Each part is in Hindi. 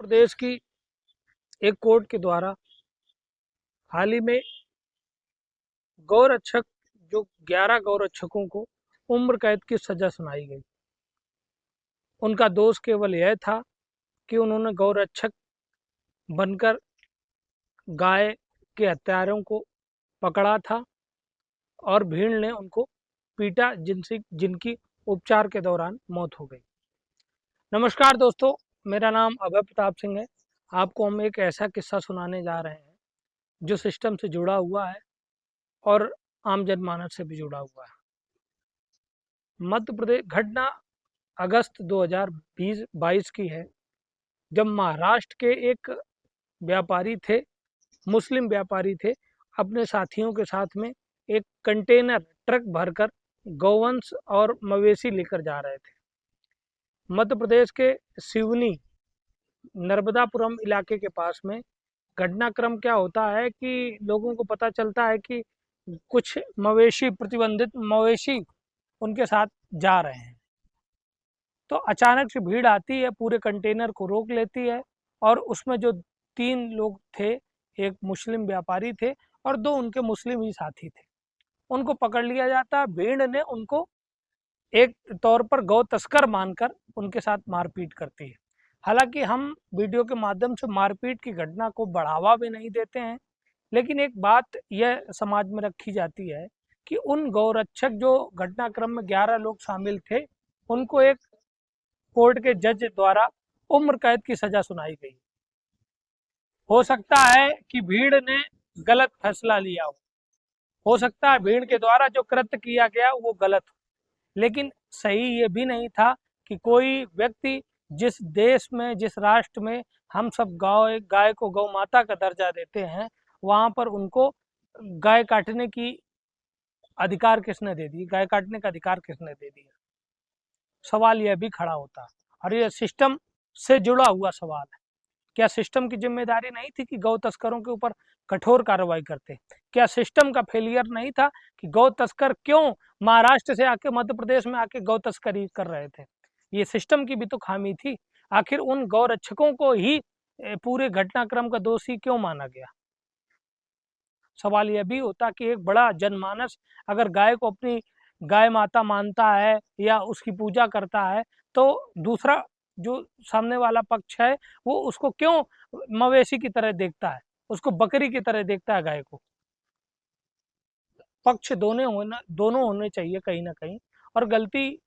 प्रदेश की एक कोर्ट के द्वारा हाल ही में गौरक्षक जो 11 गौरक्षकों को उम्र कैद की सजा सुनाई गई। उनका दोष केवल यह था कि उन्होंने गौरक्षक बनकर गाय के हत्यारों को पकड़ा था और भीड़ ने उनको पीटा, जिनकी उपचार के दौरान मौत हो गई। नमस्कार दोस्तों, मेरा नाम अभय प्रताप सिंह है। आपको हम एक ऐसा किस्सा सुनाने जा रहे हैं जो सिस्टम से जुड़ा हुआ है और आम जनमानस से भी जुड़ा हुआ है। मध्य प्रदेश घटना अगस्त 2022 की है, जब महाराष्ट्र के एक व्यापारी थे, मुस्लिम व्यापारी थे, अपने साथियों के साथ में एक कंटेनर ट्रक भरकर गौवंश और मवेशी लेकर जा रहे थे। मध्य प्रदेश के सिवनी नर्मदापुरम इलाके के पास में घटनाक्रम क्या होता है कि लोगों को पता चलता है कि कुछ मवेशी, प्रतिबंधित मवेशी उनके साथ जा रहे हैं। तो अचानक से भीड़ आती है, पूरे कंटेनर को रोक लेती है और उसमें जो 3 लोग थे, एक मुस्लिम व्यापारी थे और 2 उनके मुस्लिम ही साथी थे, उनको पकड़ लिया जाता है। भीड़ ने उनको एक तौर पर गौ तस्कर मानकर उनके साथ मारपीट करती है। हालांकि हम वीडियो के माध्यम से मारपीट की घटना को बढ़ावा भी नहीं देते हैं, लेकिन एक बात यह समाज में रखी जाती है कि उन गौरक्षक जो घटनाक्रम में 11 लोग शामिल थे, उनको एक कोर्ट के जज द्वारा उम्र कैद की सजा सुनाई गई। हो सकता है कि भीड़ ने गलत फैसला लिया हो सकता है भीड़ के द्वारा जो कृत्य किया गया वो गलत हो, लेकिन सही ये भी नहीं था कि कोई व्यक्ति जिस देश में, जिस राष्ट्र में हम सब गाय को गौ माता का दर्जा देते हैं, वहां पर उनको गाय काटने की अधिकार किसने दे दी? गाय काटने का अधिकार किसने दे दिया? सवाल यह भी खड़ा होता है और यह सिस्टम से जुड़ा हुआ सवाल है। क्या सिस्टम की जिम्मेदारी नहीं थी कि गौ तस्करों के ऊपर कठोर कार्रवाई करते? क्या सिस्टम का फेलियर नहीं था कि गौ तस्कर क्यों महाराष्ट्र से आके मध्य प्रदेश में आके गौ तस्करी कर रहे थे? ये सिस्टम की भी तो खामी थी। आखिर उन गौ रक्षकों को ही पूरे घटनाक्रम का दोषी क्यों माना गया? सवाल यह भी होता कि एक बड़ा जनमानस अगर गाय को अपनी गाय माता मानता है या उसकी पूजा करता है, तो दूसरा जो सामने वाला पक्ष है वो उसको क्यों मवेशी की तरह देखता है, उसको बकरी की तरह देखता है गाय को? पक्ष दोनों होने चाहिए कहीं ना कहीं, और गलती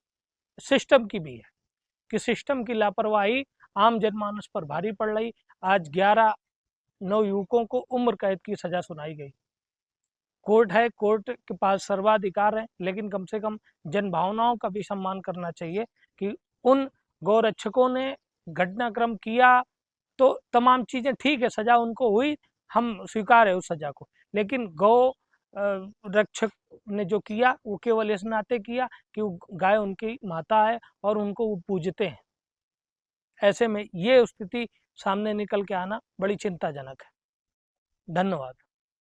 सिस्टम की भी है कि सिस्टम की लापरवाही आम जनमानस पर भारी पड़ रही। आज 11 नवयुवकों को उम्र कैद की सजा सुनाई गई। कोर्ट है, कोर्ट के पास सर्वाधिकार है, लेकिन कम से कम जन भावनाओं का भी सम्मान करना चाहिए कि उन गौरक्षकों ने घटनाक्रम किया तो तमाम चीजें ठीक है, सजा उनको हुई, हम स्वीकार है उस सजा को, लेकिन गौ रक्षक ने जो किया वो केवल इस नाते किया कि वो गाय उनकी माता है और उनको वो पूजते हैं। ऐसे में ये स्थिति सामने निकल के आना बड़ी चिंताजनक है। धन्यवाद।